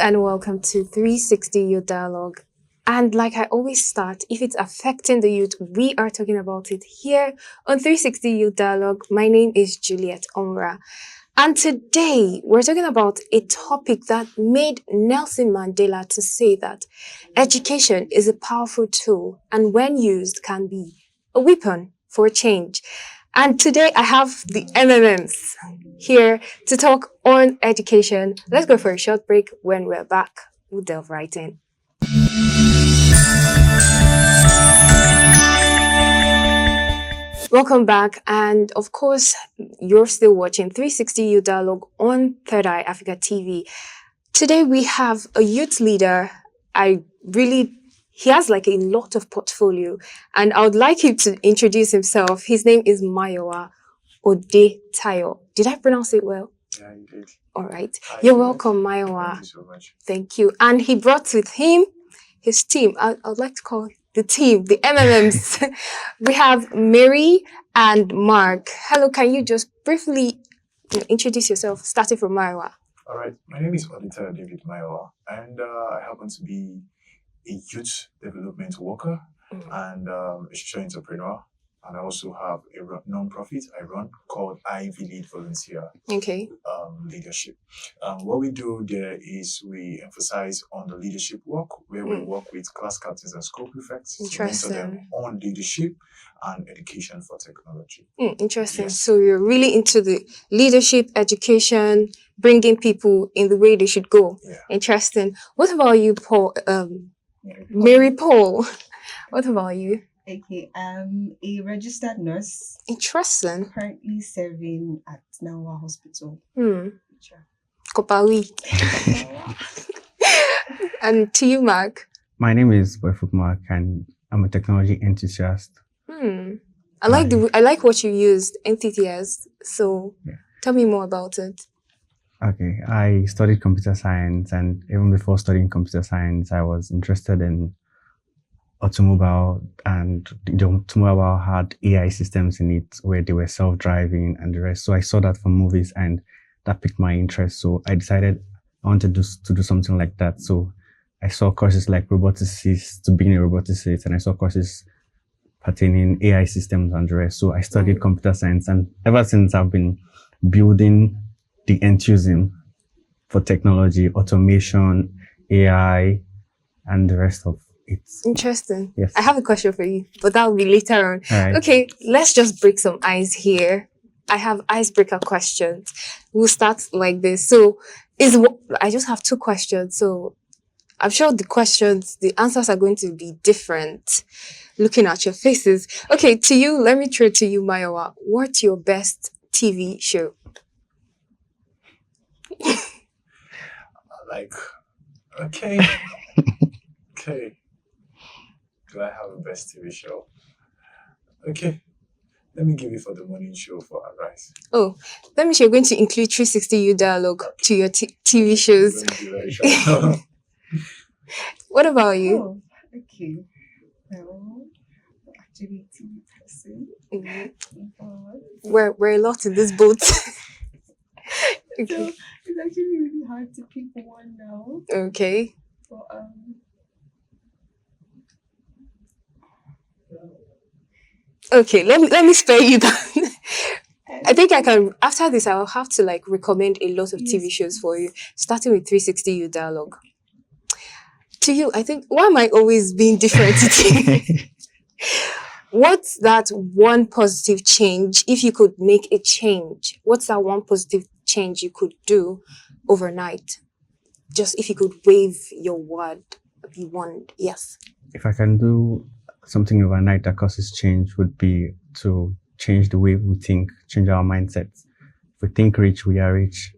and welcome to 360 Youth Dialogue. And like I always start, if it's affecting the youth, we are talking about it here on 360 Youth Dialogue. My name is Juliet Omra. And today we're talking about a topic that made Nelson Mandela to say that education is a powerful tool and when used can be a weapon for change. And today I have the MMMs here to talk on education. Let's go for a short break. When we're back, we'll delve right in. Welcome back. And of course, you're still watching 360 Youth Dialogue on Third Eye Africa TV. Today we have a youth leader. He has like a lot of portfolio, and I would like him to introduce himself. His name is Mayowa Odetayo. Did I pronounce it well? Yeah, you did. All right. You're welcome, Mayowa. Thank you so much. Thank you. And he brought with him his team. I would like to call the team, the MMMs. We have Mary and Mark. Hello, can you just briefly introduce yourself, starting from Mayowa? All right. My name is Odetayo David Mayowa, and I happen to be a youth development worker and a social entrepreneur. And I also have a non-profit I run called Ivy Lead Volunteer Leadership. What we do there is we emphasize on the leadership work, where we work with class captains and school prefects to mentor them on leadership and education for technology. Interesting. Yes. So you're really into the leadership, education, bringing people in the way they should go. Yeah. Interesting. What about you, Paul? Mary Paul. What about you? Okay, I'm a registered nurse. Interesting. Currently serving at Nawa Hospital. Kopawi. And to you, Mark? My name is Boyfuk Mark, and I'm a technology enthusiast. I like what you used, entities. So tell me more about it. Okay, I studied computer science, and even before studying computer science, I was interested in automobile, and the automobile had AI systems in it where they were self-driving and the rest. So I saw that from movies, and that piqued my interest. So I decided I wanted to do something like that. So I saw courses like robotics to begin a robotics, and I saw courses pertaining AI systems and the rest. So I studied computer science, and ever since I've been building the enthusiasm for technology, automation, AI, and the rest of it. Interesting. Yes. I have a question for you, but that will be later on. All right. Okay, let's just break some ice here. I have icebreaker questions. We'll start like this. So, I just have two questions. So, I'm sure the answers are going to be different looking at your faces. Okay, to you, let me throw to you, Mayowa. What's your best TV show? Okay. Do I have a best TV show? Okay. Let me give you for the morning show for advice. Oh, let me show you're going to include 360 Youth Dialogue to your TV shows. What about you? Oh, okay. Well, actually, TV person. We're a lot in this boat. Okay. So it's actually really hard to pick one now. Okay. But, okay, let me spare you that. I think I can, after this, I'll have to recommend a lot of TV shows for you, starting with 360 Youth Dialogue. To you, I think, why am I always being different today? What's that one positive change, if you could make a change, what's that one positive change you could do overnight? Just if you could wave your wand, yes. If I can do something overnight that causes change, would be to change the way we think, change our mindsets. If we think rich, we are rich.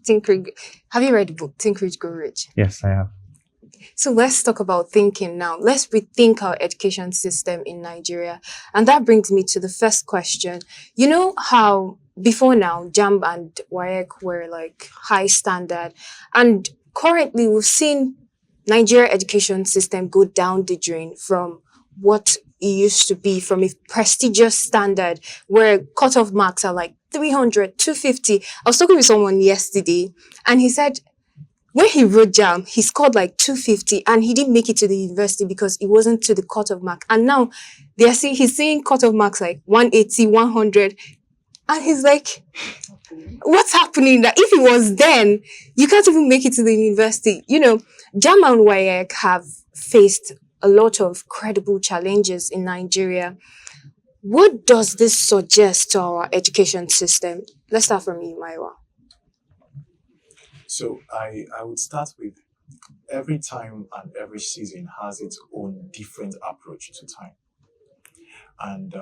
Think Rich. Have you read the book, Think Rich, Go Rich? Yes, I have. So let's talk about thinking now. Let's rethink our education system in Nigeria. And that brings me to the first question. You know how before now, JAMB and WAEC were high standard. And currently we've seen Nigeria education system go down the drain from what it used to be, from a prestigious standard where cutoff marks are 300, 250. I was talking with someone yesterday and he said when he wrote JAM, he scored like 250 and he didn't make it to the university because it wasn't to the cut-off mark. And now he's seeing cut-off marks like 180, 100. And he's like, what's happening? That if it was then, you can't even make it to the university. You know, JAMB and WAEC have faced a lot of credible challenges in Nigeria. What does this suggest to our education system? Let's start from you, Maiwa. So I would start with every time and every season has its own different approach to time. And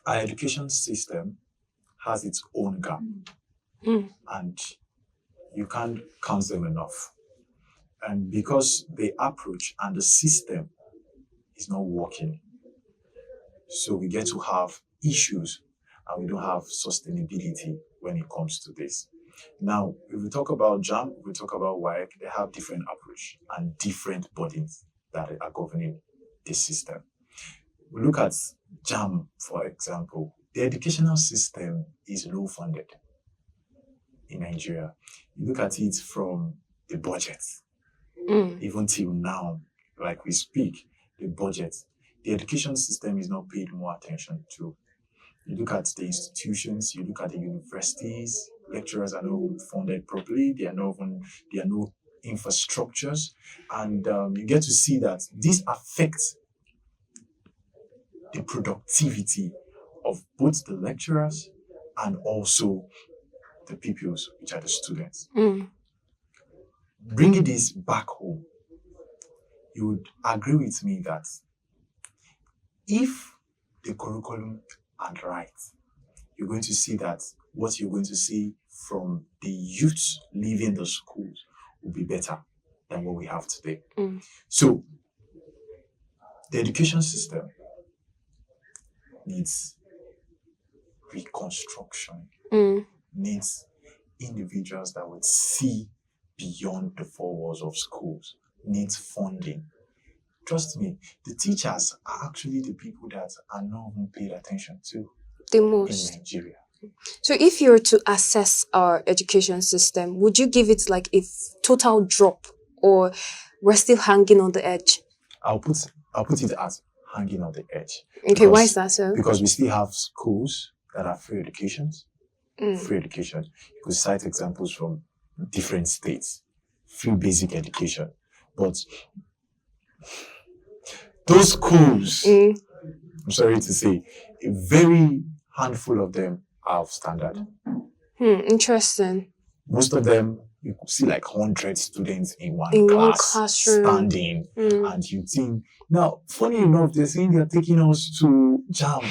our education system has its own gap. And you can't count them enough. And because the approach and the system is not working, so we get to have issues and we don't have sustainability when it comes to this. Now, if we talk about JAMB, we talk about WAEC, they have different approach and different bodies that are governing this system. We look at JAMB, for example. The educational system is low funded in Nigeria. You look at it from the budget, even till now, like we speak, the budget. The education system is not paid more attention to. You look at the institutions, you look at the universities, lecturers are not funded properly, there are no infrastructures, and you get to see that this affects the productivity of both the lecturers and also the pupils, which are the students. Bringing this back home, you would agree with me that if the curriculum are right, you're going to see that what you're going to see from the youth leaving the schools will be better than what we have today. So the education system needs reconstruction, needs individuals that would see beyond the four walls of schools, needs funding. Trust me, the teachers are actually the people that are not even paid attention to the most in Nigeria. So if you were to assess our education system, would you give it like a total drop, or we're still hanging on the edge? I'll put it as hanging on the edge. Okay, why is that so? Because we still have schools that are free educations. Free education. You could cite examples from different states. Free basic education. But those schools, I'm sorry to say, a very handful of them are of standard. Interesting. Most of them, you could see like 100 students in one classroom standing, and you think, now, funny enough, they're saying they're taking us to JAMB.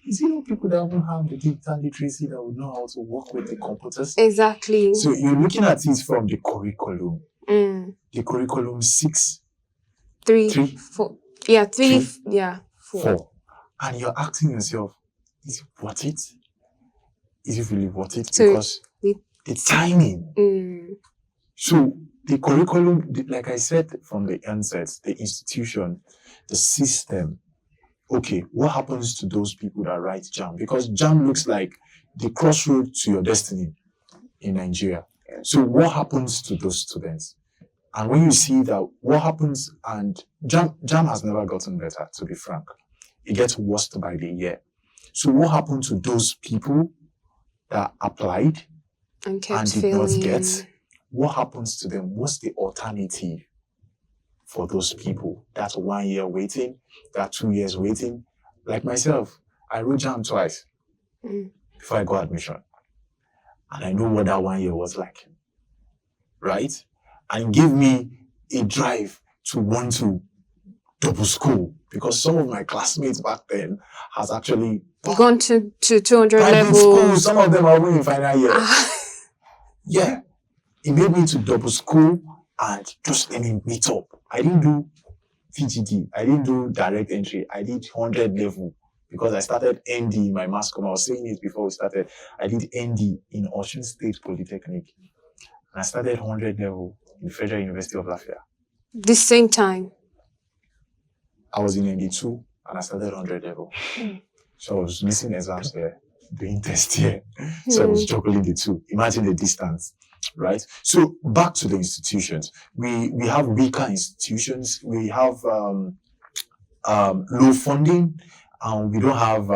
Is it not people that don't have the digital literacy that would know how to work with the computers? Exactly. So you're looking at it from the curriculum. The curriculum 6, 3, 4. Yeah, 3, 3, yeah, 4. And you're asking yourself, is it worth it? Is it really worth it? So because the timing. So the curriculum, like I said from the onset, the institution, the system. Okay, what happens to those people that write JAMB? Because JAMB looks like the crossroad to your destiny in Nigeria. So what happens to those students? And when you see that, what happens, and JAMB has never gotten better, to be frank. It gets worse by the year. So what happened to those people that applied and did not get? What happens to them? What's the alternative for those people? That's 1 year waiting, that 2 years waiting. Like myself, I wrote JAMB twice before I got admission. And I know what that 1 year was like. Right? And gave me a drive to want to double school, because some of my classmates back then has actually gone to 200 levels. School. Some of them are only in final year. Yeah. It made me to double school and just let me meet up. I didn't do VGD. I didn't do direct entry. I did 100 level because I started ND in my mass comm. I was saying it before we started. I did ND in Osun State Polytechnic. And I started 100 level in Federal University of Lafayette. The same time? I was in ND2 and I started 100 level. So I was missing exams here, doing tests here. So I was juggling the two. Imagine the distance. right? So back to the institutions. We have weaker institutions. We have low funding, and we don't have.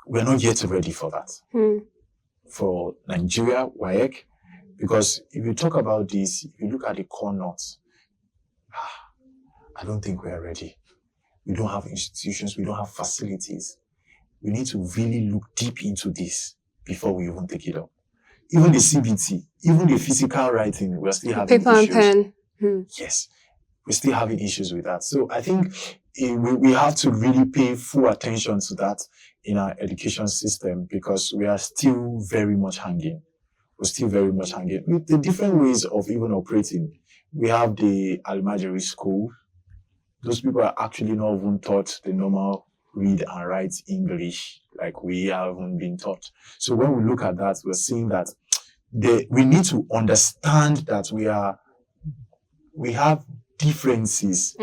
We're not yet ready for that. For Nigeria, WAEC, because if you talk about this, if you look at the core north, I don't think we are ready. We don't have institutions. We don't have facilities. We need to really look deep into this before we even take it up. Even the CBT, even the physical writing, we're still having Paper issues. and pen. Yes, we're still having issues with that. So I think we have to really pay full attention to that in our education system, because we are still very much hanging. We're still very much hanging. With the different ways of even operating, we have the Almajiri school. Those people are actually not even taught the normal read and write English like we haven't been taught. So when we look at that, we're seeing that we need to understand that we have differences,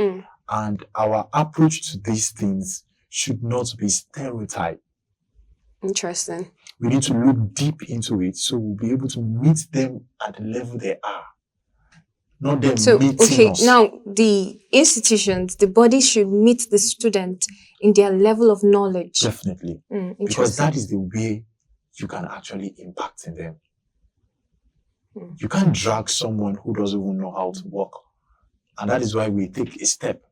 and our approach to these things should not be stereotyped. Interesting. We need to look deep into it so we'll be able to meet them at the level they are. Not them meeting us. Now the institutions, the bodies should meet the student in their level of knowledge. Definitely. Because that is the way you can actually impact in them. You can't drag someone who doesn't even know how to walk. And that is why we take a step.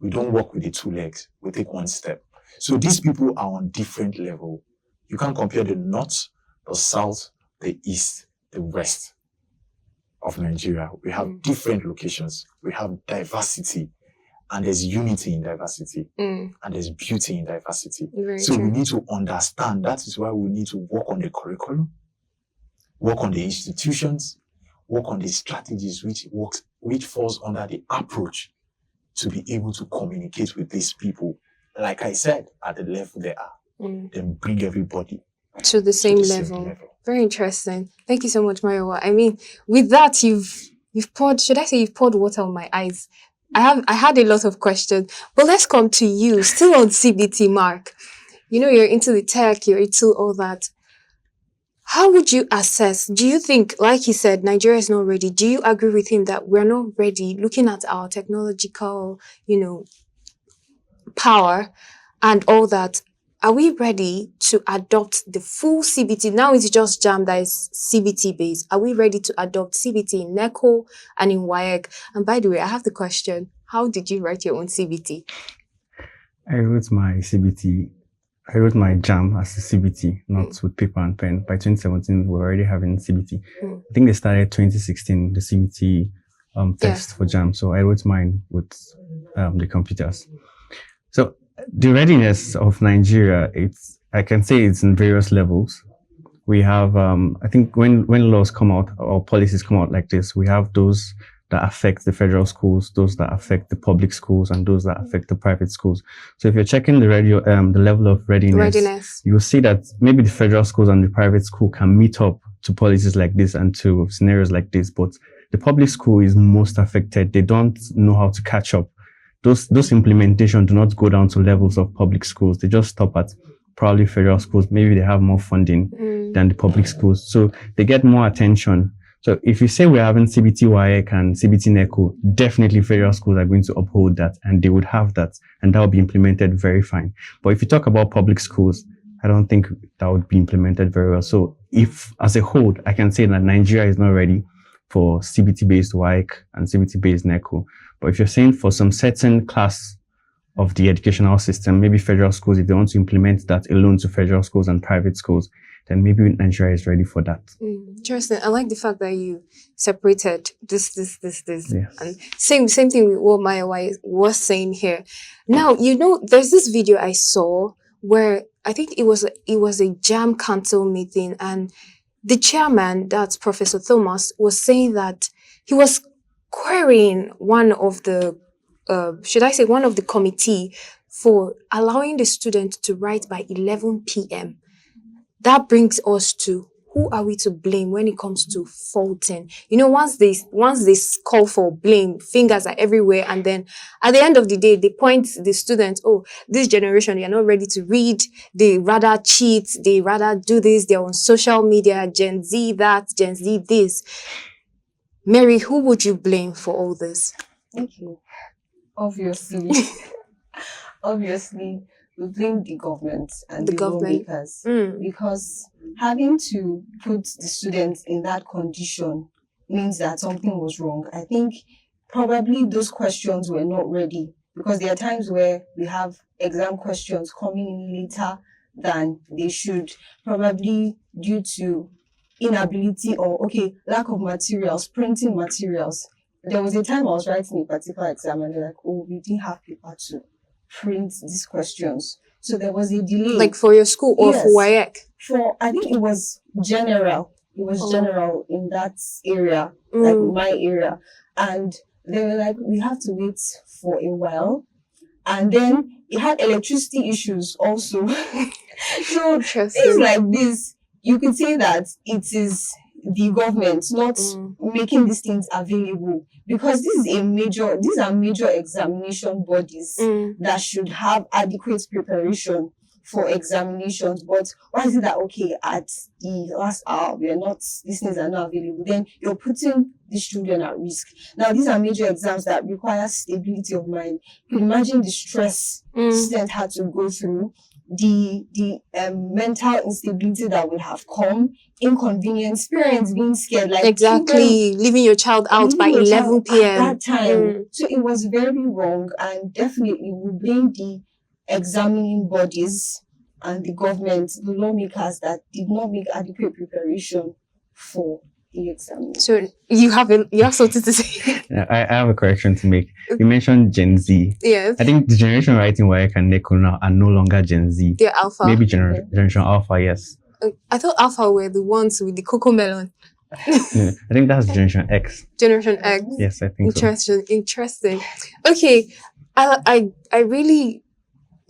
We don't walk with the two legs. We take one step. So these people are on different level. You can't compare the north, the south, the east, the west of Nigeria. We have different locations. We have diversity. And there's unity in diversity. And there's beauty in diversity. So we need to understand. That is why we need to work on the curriculum, work on the institutions, work on the strategies which falls under the approach to be able to communicate with these people, like I said, at the level they are. Then bring everybody to the same level. Very interesting. Thank you so much, Mayowa. I mean, with that, you've poured, should I say you've poured water on my eyes? I had a lot of questions, but let's come to you, still on CBT, Mark. You know, you're into the tech, you're into all that. How would you assess? Do you think, like he said, Nigeria is not ready? Do you agree with him that we're not ready, looking at our technological, power and all that? Are we ready to adopt the full CBT? Now it's just JAMB that is CBT based. Are we ready to adopt CBT in NECO and in WAEC? And by the way, I have the question, how did you write your own CBT? I wrote my JAMB as a CBT, not with paper and pen. By 2017, we're already having CBT. I think they started 2016, the CBT test for JAMB. So I wrote mine with the computers. So the readiness of Nigeria, I can say it's in various levels. We have, I think when laws come out or policies come out like this, we have those that affect the federal schools, those that affect the public schools, and those that affect the private schools. So if you're checking the level of readiness, you'll see that maybe the federal schools and the private school can meet up to policies like this and to scenarios like this, but the public school is most affected. They don't know how to catch up. Those implementation do not go down to levels of public schools. They just stop at probably federal schools. Maybe they have more funding than the public schools. So they get more attention. So if you say we're having CBT WAEC and CBT NECO, definitely federal schools are going to uphold that, and they would have that, and that will be implemented very fine. But if you talk about public schools, I don't think that would be implemented very well. So if, as a whole, I can say that Nigeria is not ready for CBT-based WAEC and CBT-based NECO. But if you're saying for some certain class of the educational system, maybe federal schools, if they want to implement that alone to federal schools and private schools, then maybe Nigeria is ready for that. Interesting. I like the fact that you separated this. Yes. And same thing with what Mayowa was saying here. Now, there's this video I saw where I think it was a JAMB council meeting, and the chairman, that's Professor Thomas, was saying that he was querying one of the committee for allowing the student to write by 11 p.m. That brings us to, who are we to blame when it comes to faulting? You know, once they call for blame, fingers are everywhere, and then at the end of the day, they point the students, oh, this generation, you're not ready to read, they rather cheat, they rather do this, they're on social media, Gen Z that, Gen Z this. Mary, who would you blame for all this? Okay. Obviously, we blame the government and The the government. lawmakers Mm. because having to put the students in that condition means that something was wrong. I think probably those questions were not ready because there are times where we have exam questions coming in later than they should, probably due to inability or lack of materials, printing materials. There was a time I was writing a particular exam and they're like, oh, we didn't have paper to print these questions. So there was a delay. Like for your school or for WAEC? I think it was general. It was general in that area, like my area. And they were like, we have to wait for a while. And then it had electricity issues also. So things like this, you could say that it is the government not making these things available, because these are major examination bodies that should have adequate preparation for examinations. But why is it that at the last hour these things are not available? Then you're putting these children at risk. Now these are major exams that require stability of mind. You can imagine the stress students had to go through, the mental instability that would have come, inconvenience, parents being scared, like exactly, leaving your child out by 11 p.m. at that time. So it was very wrong, and definitely we blame the examining bodies and the government, the lawmakers that did not make adequate preparation for the exam. So you have something to say? Yeah, I have a correction to make. You mentioned Gen Z. Yes. I think the generation writing WAEC and NECO now are no longer Gen Z. They're Alpha. Maybe generation Alpha, yes. I thought Alpha were the ones with the cocoa melon. Yeah, I think that's Generation X. Generation X. Yes, I think so. Interesting. Okay, I really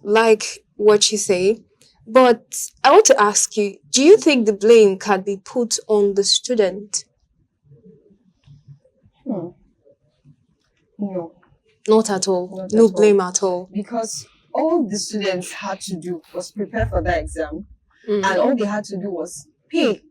like what you say, but I want to ask you, do you think the blame can be put on the student? No. Not at all. No blame at all. Because all the students had to do was prepare for that exam, and all they had to do was pay.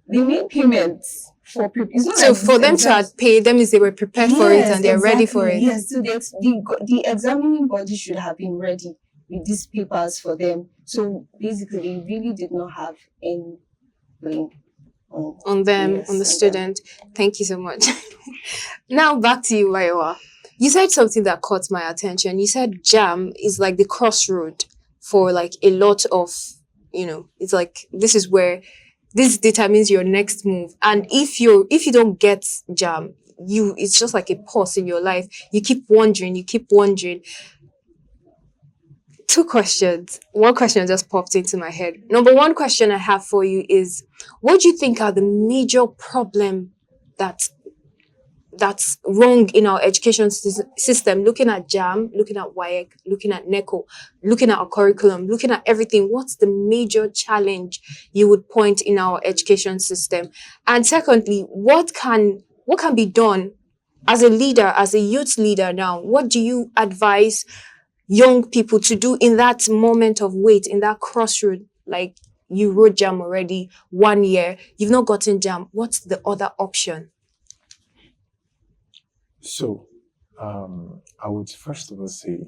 They made payments for so for them to have paid, that means they were prepared for it and they're ready for it. Yes, so the examining body should have been ready with these papers for them. So basically, they really did not have any blame on them, on the student. Thank you so much. Now back to you, Viola. You said something that caught my attention. You said JAMB is like the crossroad for like a lot of, it's like this determines your next move. And if you don't get JAMB, it's just like a pause in your life. You keep wondering. Two questions. One question just popped into my head. Number one question I have for you is, what do you think are the major problem that's wrong in our education system? Looking at JAMB, looking at WAEC, looking at NECO, looking at our curriculum, looking at everything. What's the major challenge you would point in our education system? And secondly, what can be done as a leader, as a youth leader now? What do you advise young people to do in that moment of wait, in that crossroad? Like, you wrote JAMB already 1 year, you've not gotten JAMB. What's the other option? So, I would first of all say,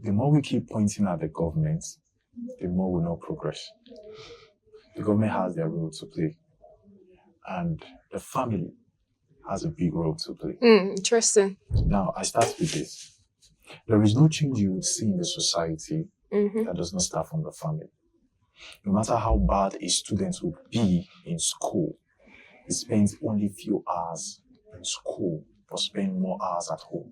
the more we keep pointing at the government, the more we know progress. The government has their role to play, and the family has a big role to play. Interesting. Now, I start with this. There is no change you would see in the society that does not start from the family. No matter how bad a student would be in school, he spends only few hours in school but spend more hours at home.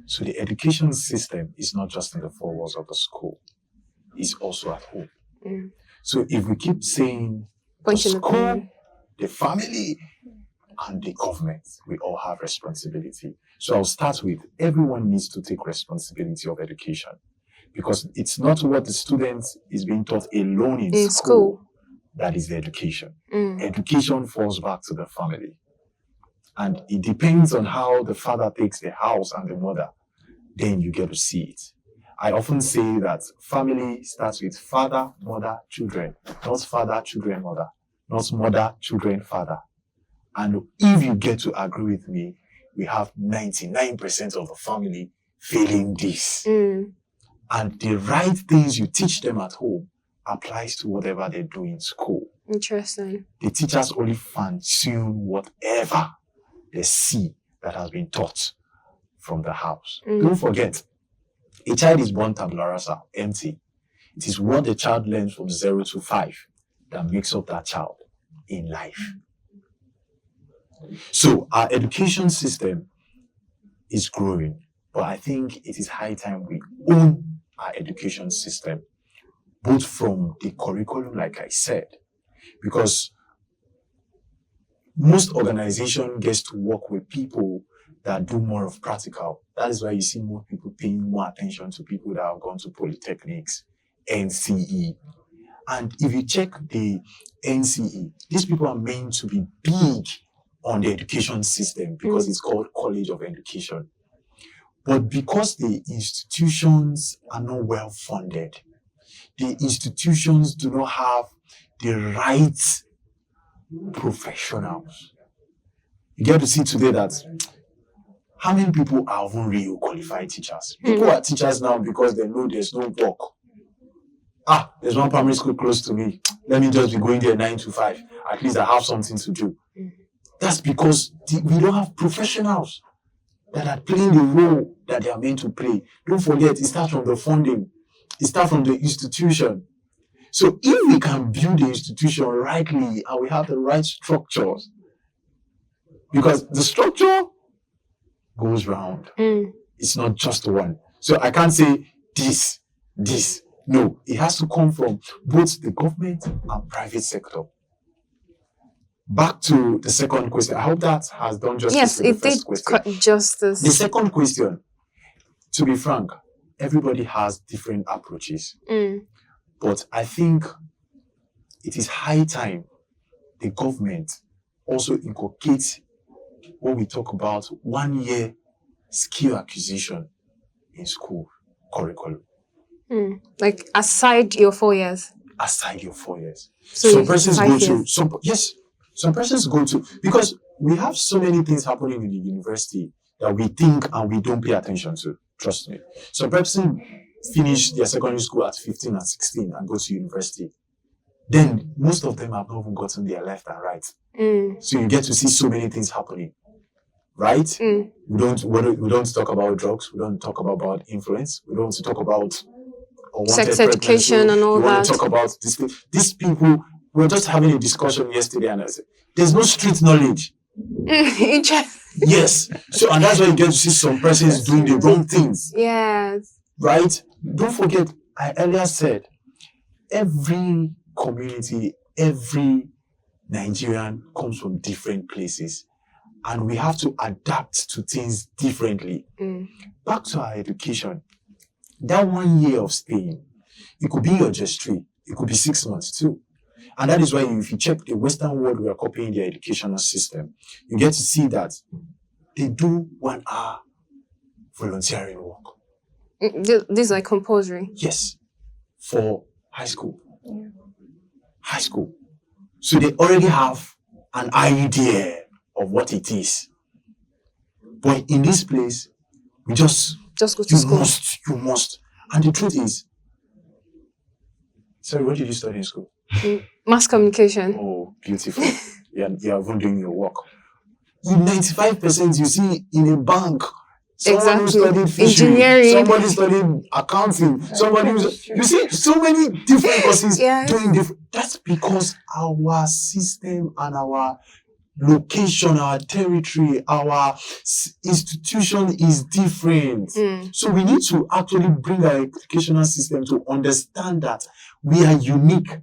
So the education system is not just in the four walls of the school, it's also at home. So if we keep saying the school, the family, and the government, we all have responsibility. So I'll start with, everyone needs to take responsibility of education, because it's not what the student is being taught alone in school that is the education. Education falls back to the family. And it depends on how the father takes the house and the mother. Then you get to see it. I often say that family starts with father, mother, children. Not father, children, mother. Not mother, children, father. And if you get to agree with me, we have 99% of the family failing this. And the right things you teach them at home applies to whatever they do in school. Interesting. The teachers only fine-tune whatever they see that has been taught from the house. Don't forget, a child is born tabula rasa, empty. It is what the child learns from 0 to 5 that makes up that child in life. So our education system is growing, but I think it is high time we own our education system, both from the curriculum, like I said, because most organization gets to work with people that do more of practical. That is why you see more people paying more attention to people that have gone to polytechnics, NCE. And if you check the NCE, these people are meant to be big on the education system because it's called College of Education. But because the institutions are not well funded, the institutions do not have the right professionals. You get to see today that how many people are even real qualified teachers? People are teachers now because they know there's no work. There's one primary school close to me. Let me just be going there 9 to 5. At least I have something to do. That's because we don't have professionals that are playing the role that they are meant to play. Don't forget, it starts from the funding. It starts from the institution. So if we can build the institution rightly and we have the right structures, because the structure goes round. It's not just one. So I can't say this. No, it has to come from both the government and private sector. Back to the second question. I hope that has done justice. Yes, to the it first did question. justice. The second question, to be frank, everybody has different approaches. But I think it is high time the government also inculcates what we talk about 1 year skill acquisition in school curriculum. Like aside your 4 years. Aside your 4 years. So some persons 5 go years. to some persons go to, because we have so many things happening in the university that we think and we don't pay attention to. Trust me. Some persons finish their secondary school at 15 and 16 and go to university. Then most of them have not even gotten their left and right. So you get to see so many things happening. Right? We don't talk about drugs. We don't talk about influence. We don't talk about sex education and all we that. want to talk about this thing. These people, we were just having a discussion yesterday and I said, there's no street knowledge. Interesting. Yes. So, and that's why you get to see some persons doing the wrong things. Yes. Right? Don't forget, I earlier said, every community, every Nigerian comes from different places. And we have to adapt to things differently. Back to our education. That 1 year of staying, it could be your registry. It could be 6 months too. And that is why if you check the Western world, we are copying their educational system. You get to see that they do 1 hour volunteering work. This is like compulsory. Yes. For high school. High school. So they already have an idea of what it is. But in this place, we just go to school. You must. And the truth is, sorry, what did you study in school? Mass communication. Oh, beautiful. You're even doing your work. 95% you see in a bank. Someone who studied fishery, engineering. somebody studied accounting, you see so many different courses doing different. That's because our system and our location, our territory, our institution is different. So we need to actually bring our educational system to understand that we are unique,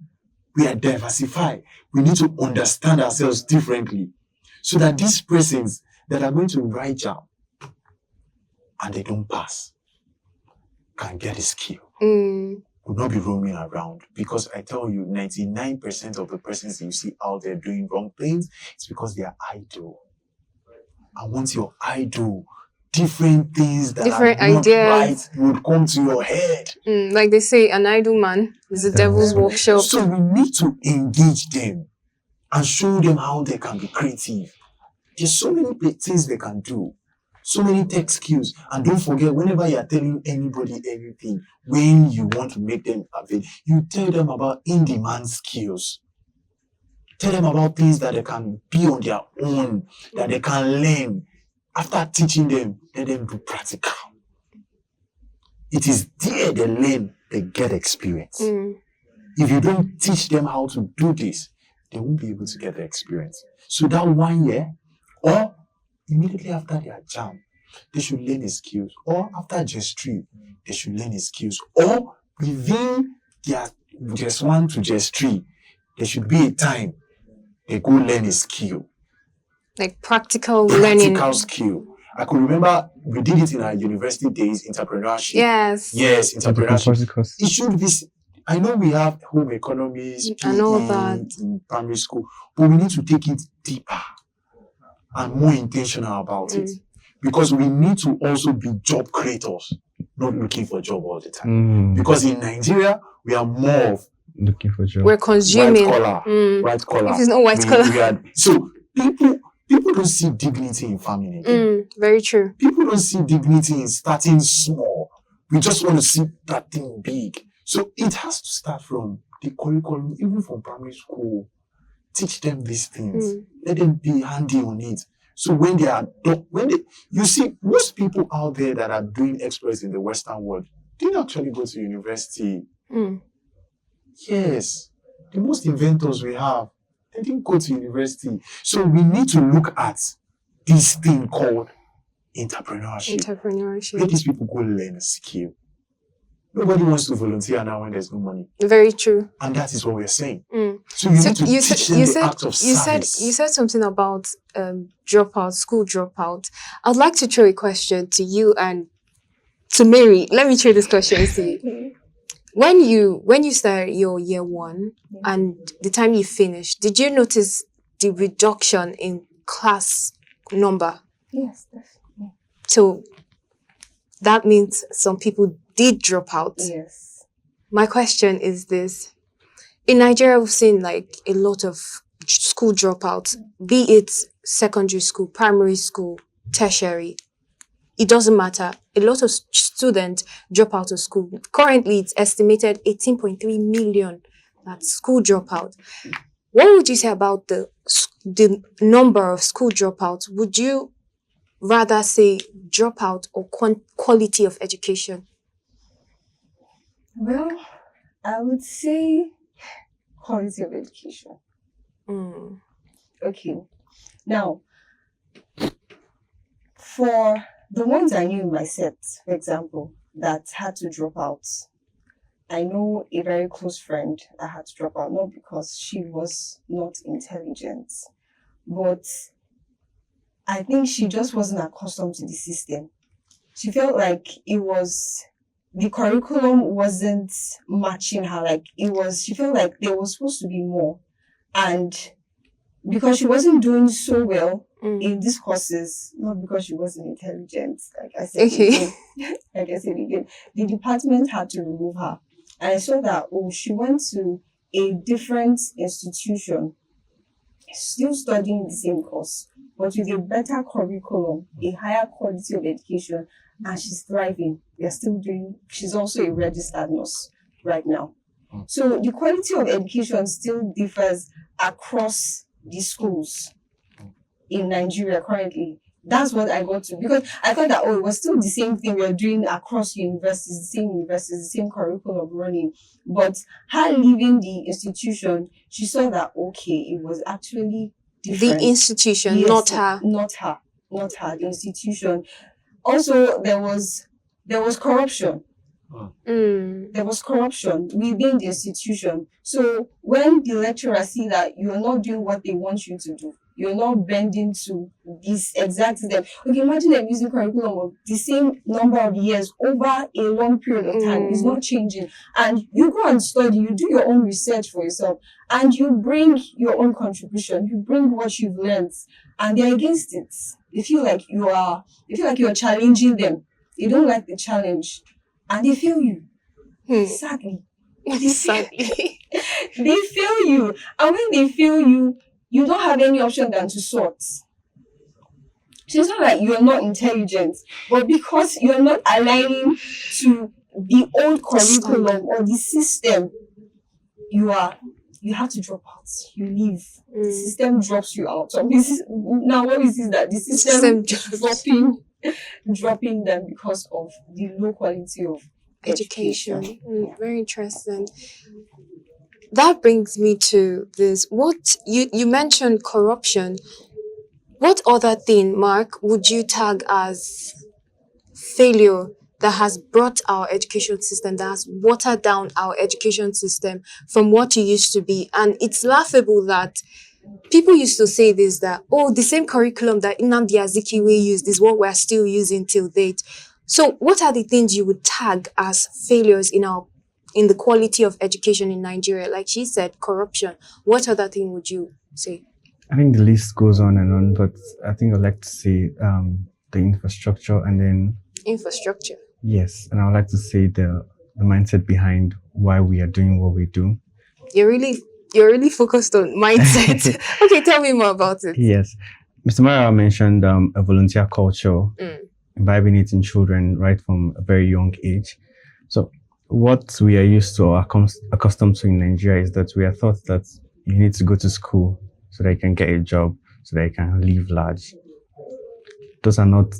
we are diversified. We need to understand ourselves differently so that these persons that are going to write JAMB and they don't pass can get a skill. would not be roaming around, because I tell you, 99% of the persons you see out there doing wrong things, it's because they are idle. And once you're idle, different things that Different are not ideas. right would come to your head. Like they say, an idle man is the devil's workshop. So we need to engage them and show them how they can be creative. There's so many things they can do, so many tech skills. And don't forget, whenever you are telling anybody anything, when you want to make them available, you tell them about in-demand skills. Tell them about things that they can be on their own, that they can learn. After teaching them, let them do practical. It is there they learn, they get experience. If you don't teach them how to do this, they won't be able to get the experience. So that 1 year, or immediately after their JAMB, they should learn the skills. Or after JS3, they should learn the skills. Or within their JS1 to JS3, there should be a time they go learn a skill. Like practical learning. Practical skill. I could remember we did it in our university days, entrepreneurship. Yes. Yes, entrepreneurship. It should be. I know we have home economics, and all that in primary school, but we need to take it deeper and more intentional about it, because we need to also be job creators, not looking for a job all the time. Because in Nigeria, we are more of looking for jobs. We're consuming white collar. If it's not white collar, so people don't see dignity in farming again. Very true. People don't see dignity in starting small. We just want to see that thing big. So it has to start from the curriculum, even from primary school. Teach them these things. Let them be handy on it. So when they are done, you see, most people out there that are doing exploits in the Western world didn't actually go to university. Yes, the most inventors we have, they didn't go to university. So we need to look at this thing called entrepreneurship. Let these people go learn a skill. Nobody wants to volunteer now when there's no money. Very true. And that is what we're saying. So you need to teach them the act of service. You said something about dropout, school dropout. I'd like to throw a question to you and to Mary. Let me throw this question to you. When you started your year one and the time you finished, did you notice the reduction in class number? Yes, definitely. So that means some people did drop out. Yes. My question is this. In Nigeria, we've seen like a lot of school dropouts, be it secondary school, primary school, tertiary. It doesn't matter. A lot of students drop out of school. Currently, it's estimated 18.3 million that's school dropout. What would you say about the number of school dropouts? Would you rather say dropout or quality of education? Well, I would say quality of education. Okay. Now, for the ones I knew in my set, for example, that had to drop out, I know a very close friend that had to drop out, not because she was not intelligent, but I think she just wasn't accustomed to the system. She felt like the curriculum wasn't matching her. She felt like there was supposed to be more. And because she wasn't doing so well in these courses, not because she wasn't intelligent, like I said again, the department had to remove her. And I saw that, she went to a different institution, still studying the same course, but with a better curriculum, a higher quality of education, and she's thriving. She's also a registered nurse right now. So the quality of education still differs across the schools in Nigeria currently. That's what I got to, because I thought that, it was still the same thing we're doing across universities, the same curriculum running. But her leaving the institution, she saw that, it was actually different. The institution, yes, not her. Not her, the institution. Also, there was corruption. There was corruption within the institution. So when the lecturers see that you are not doing what they want you to do, you're not bending to this exact system. Okay, imagine them using curriculum of the same number of years over a long period of time. It's not changing. And you go and study, you do your own research for yourself, and you bring your own contribution, you bring what you've learned, and they're against it. They feel like you're challenging them. They don't like the challenge. And they feel you. Sadly. Sadly. They feel you. And when they feel you, you don't have any option than to sort. So it's not like you're not intelligent, but because you're not aligning to the old curriculum or the system, you have to drop out. You leave. The system drops you out. So now what is it that the system dropping them because of the low quality of education. Very interesting. That brings me to this. What you mentioned corruption. What other thing, Mark, would you tag as failure that has brought our education system, that has watered down our education system from what it used to be? And it's laughable that people used to say this, that, oh, the same curriculum that Nnamdi Azikiwe used is what we're still using till date. So what are the things you would tag as failures in the quality of education in Nigeria? Like she said, corruption. What other thing would you say? I think the list goes on and on, but I think I'd like to say the infrastructure and then... Infrastructure. Yes, and I would like to say the mindset behind why we are doing what we do. You're really focused on mindset. Okay, tell me more about it. Yes. Mr. Mara mentioned a volunteer culture, imbibing it in children right from a very young age. So what we are used to or accustomed to in Nigeria is that we are taught that you need to go to school so that you can get a job, so that you can live large. Those are not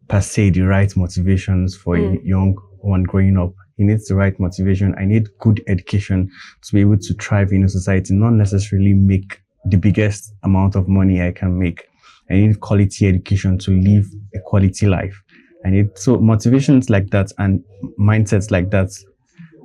per se the right motivations for a young one growing up. He needs the right motivation. I need good education to be able to thrive in a society, not necessarily make the biggest amount of money I can make. I need quality education to live a quality life. So motivations like that and mindsets like that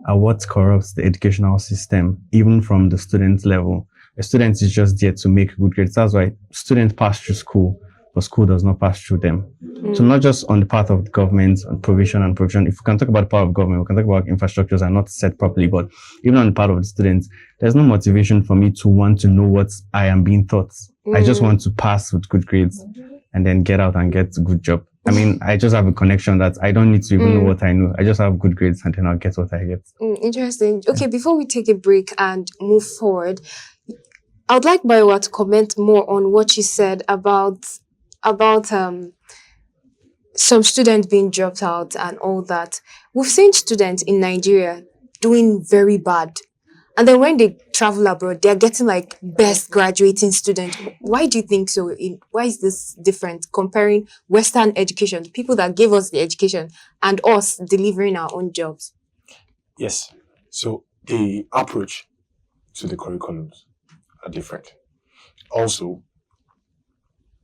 are what corrupts the educational system, even from the student level. A student is just there to make good grades. That's why students pass through school, but school does not pass through them. So not just on the part of the government, on provision. If we can talk about the part of government, we can talk about infrastructures are not set properly, but even on the part of the students, there's no motivation for me to want to know what I am being taught. I just want to pass with good grades and then get out and get a good job. I mean, I just have a connection that I don't need to even know what I know. I just have good grades and then I'll get what I get. Interesting. Okay, before we take a break and move forward, I would like Bayowa to comment more on what you said about some students being dropped out and all that. We've seen students in Nigeria doing very bad. And then when they travel abroad, they're getting like best graduating student. Why do you think so? Why is this different comparing Western education, people that gave us the education, and us delivering our own jobs? Yes. So the approach to the curriculums are different. Also,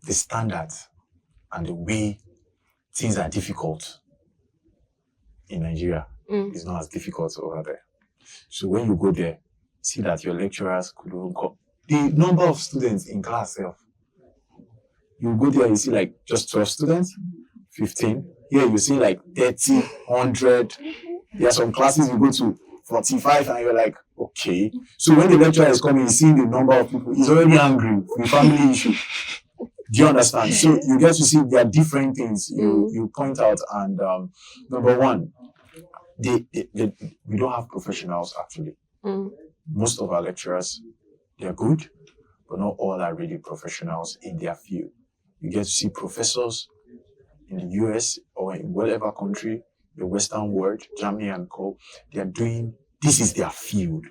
the standards and the way things are difficult in Nigeria is not as difficult over there. So when you go there, see that your lecturers could even come. The number of students in class itself, you go there, you see like just 12 students, 15. Here you see like 30, 100. There are some classes you go to 45 and you're like, okay. So when the lecturer is coming, he's seeing the number of people, he's already angry with family issue. Do you understand? So you get to see there are different things you point out. And number one, we don't have professionals actually. Most of our lecturers, they're good, but not all are really professionals in their field. You get to see professors in the US or in whatever country, the Western world, Germany and co. This is their field.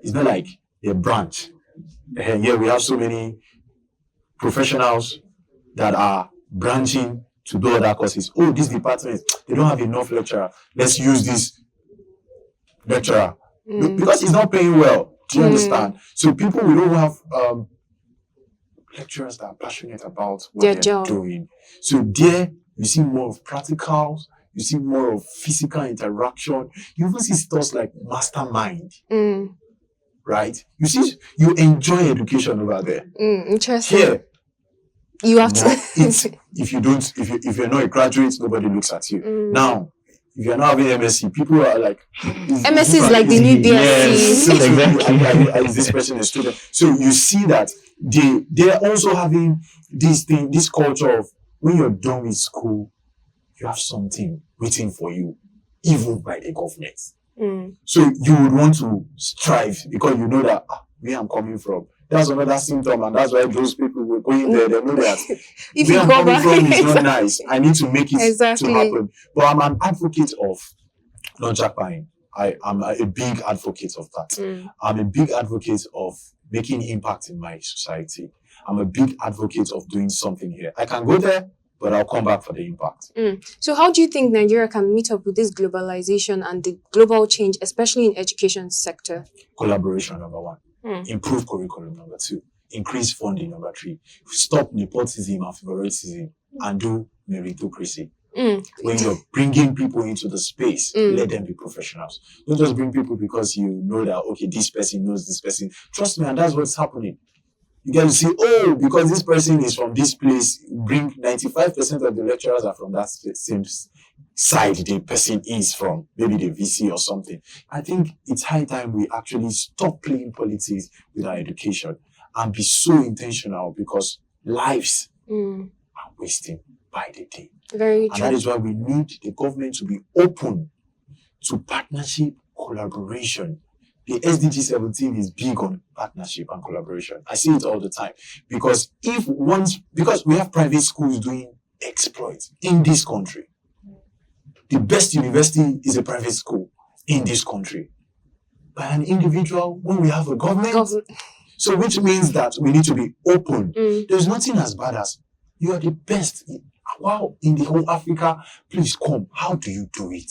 It's not like a branch. Here we have so many professionals that are branching to do other courses. Oh, this department, they don't have enough lecturer. Let's use this lecturer. Because he's not paying well. Do you understand? So we don't have lecturers that are passionate about what they're doing. So there, you see more of practicals, you see more of physical interaction. You even see stuff like mastermind. Right? You see, you enjoy education over there. Interesting. Here, You have Now, to. if you're not a graduate, nobody looks at you. Mm. Now, if you're not having MSc, people are like, MSc is like the new BSc. Yes, exactly. Is this person a student? So you see that they're also having this culture of when you're done with school, you have something waiting for you, even by the government. Mm. So you would want to strive because you know that where I'm coming from. That's another symptom, and that's why those people were going there. They know that If where you I'm go coming back, from is not nice. I need to make it Exactly. to happen. But I'm an advocate of not jackpotting. I'm a big advocate of that. Mm. I'm a big advocate of making impact in my society. I'm a big advocate of doing something here. I can go there, but I'll come back for the impact. So how do you think Nigeria can meet up with this globalization and the global change, especially in education sector? Collaboration, number one. Improve curriculum, number two. Increase funding, number three. Stop nepotism and favoritism and do meritocracy. When you're bringing people into the space, let them be professionals. Don't just bring people because you know that, okay, this person knows this person. Trust me, and that's what's happening. You get to see, because this person is from this place, bring 95% of the lecturers are from that same side the person is from, maybe the VC or something. I think it's high time we actually stop playing politics with our education and be so intentional because lives are wasting by the day. Very And true. that is why we need the government to be open to partnership, collaboration. The SDG 17 is big on partnership and collaboration. I see it all the time because because we have private schools doing exploits in this country. The best university is a private school in this country by an individual when we have a government. So which means that we need to be open. There's nothing as bad as you are the best. Wow, in the whole Africa, please come. How do you do it?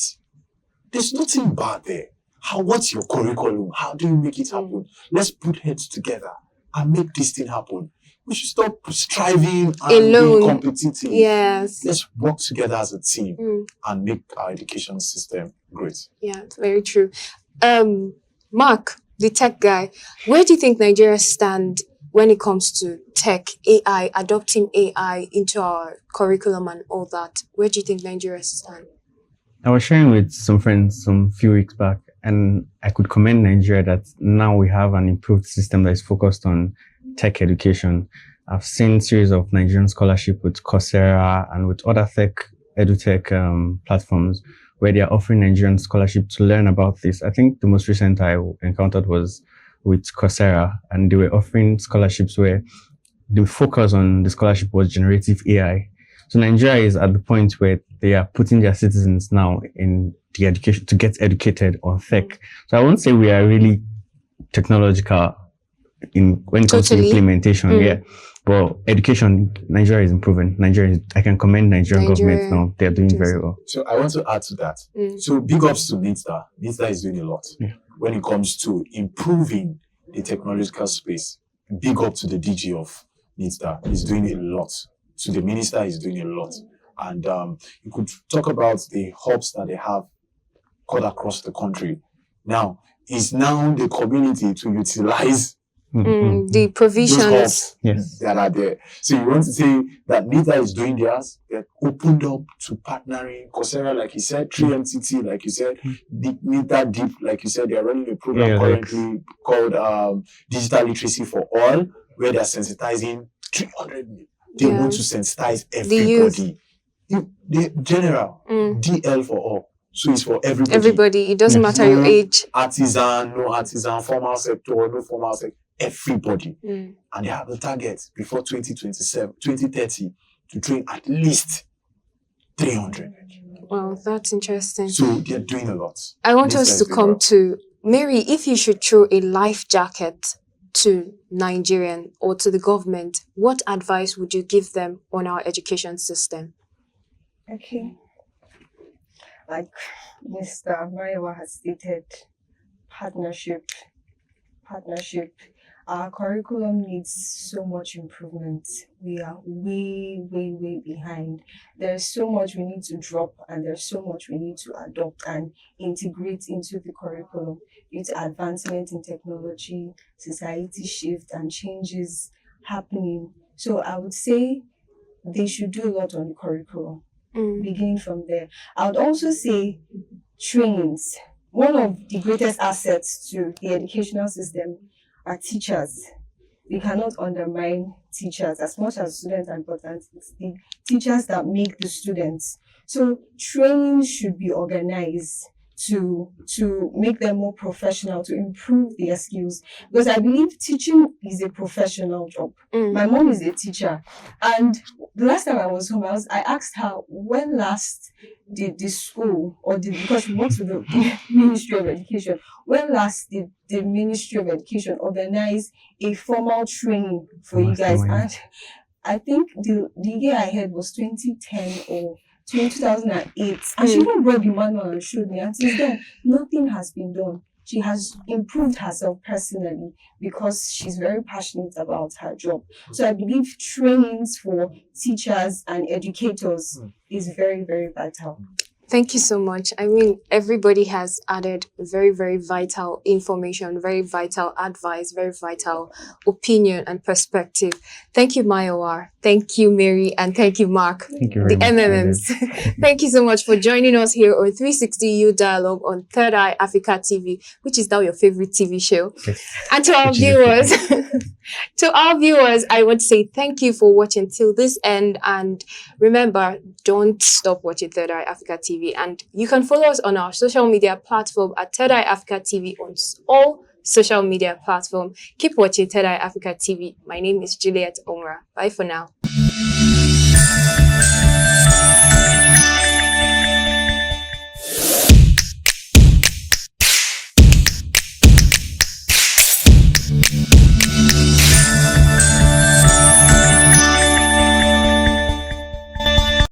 There's nothing bad there. What's your curriculum? How do you make it happen? Let's put heads together and make this thing happen. We should stop striving and Alone. being competitive. Yes. Let's work together as a team and make our education system great. Yeah, it's very true. Mark, the tech guy, where do you think Nigeria stand when it comes to tech, AI, adopting AI into our curriculum and all that? Where do you think Nigeria stand? I was sharing with some friends some few weeks back, and I could commend Nigeria that now we have an improved system that is focused on tech education. I've seen series of Nigerian scholarship with Coursera and with other edutech platforms where they are offering Nigerian scholarship to learn about this. I think the most recent I encountered was with Coursera, and they were offering scholarships where the focus on the scholarship was generative AI. So Nigeria is at the point where they are putting their citizens now in the education to get educated on tech. So I won't say we are really technological when it comes to implementation, but education, Nigeria is improving. I can commend Nigerian government now. They're doing very well. So I want to add to that. So big ups to NITDA. NITDA is doing a lot when it comes to improving the technological space. Big up to the DG of NITDA. He's doing a lot. To the minister, he's doing a lot. And you could talk about the hubs that they have cut across the country. Now, it's now the community to utilize the provisions that are there. So you want to say that NITDA is doing theirs, they're opened up to partnering. Coursera, like you said, 3MCT, like you said, NITDA Deep, like you said, they're running a program currently called Digital Literacy for All, where they're sensitizing 300 million. They want to sensitize everybody. The general, DL for all. So it's for everybody. Everybody. It doesn't matter your age. Artisan, no artisan, formal sector, no formal sector. Everybody. And they have the target before 2030 to train at least 300. Wow, that's interesting. So they're doing a lot. I want us to come to Mary. If you should throw a life jacket to Nigerian or to the government, what advice would you give them on our education system? Okay. Like Mr. Mariwa has stated, partnership. Our curriculum needs so much improvement. We are way behind. There's so much we need to drop, and there's so much we need to adopt and integrate into the curriculum due to advancement in technology, society shift, and changes happening. So I would say they should do a lot on the curriculum, beginning from there. I would also say trainings. One of the greatest assets to the educational system are teachers. We cannot undermine teachers as much as students are important. It's the teachers that make the students. So training should be organized to make them more professional, to improve their skills. Because I believe teaching is a professional job. My mom is a teacher. And the last time I was home, I asked her when last did the school, because she works with the Ministry of Education, when last did the Ministry of Education organize a formal training for you guys? And I think the year I had was 2010 or 2008, and she even brought the manual and showed me, and since then nothing has been done. She has improved herself personally because she's very passionate about her job. So I believe trainings for teachers and educators is very, very vital. Thank you so much. I mean, everybody has added very, very vital information, very vital advice, very vital opinion and perspective. Thank you, Maiwa. Thank you, Mary. And thank you, Mark. Thank you very much. MMMs. Thank you so much for joining us here on 360 U Dialogue on Third Eye Africa TV, which is now your favorite TV show. Yes. And to our viewers, I would say thank you for watching till this end. And remember, don't stop watching Third Eye Africa TV. And you can follow us on our social media platform at Third Eye Africa TV on all social media platforms. Keep watching Third Eye Africa TV. My name is Juliet Omra. Bye for now.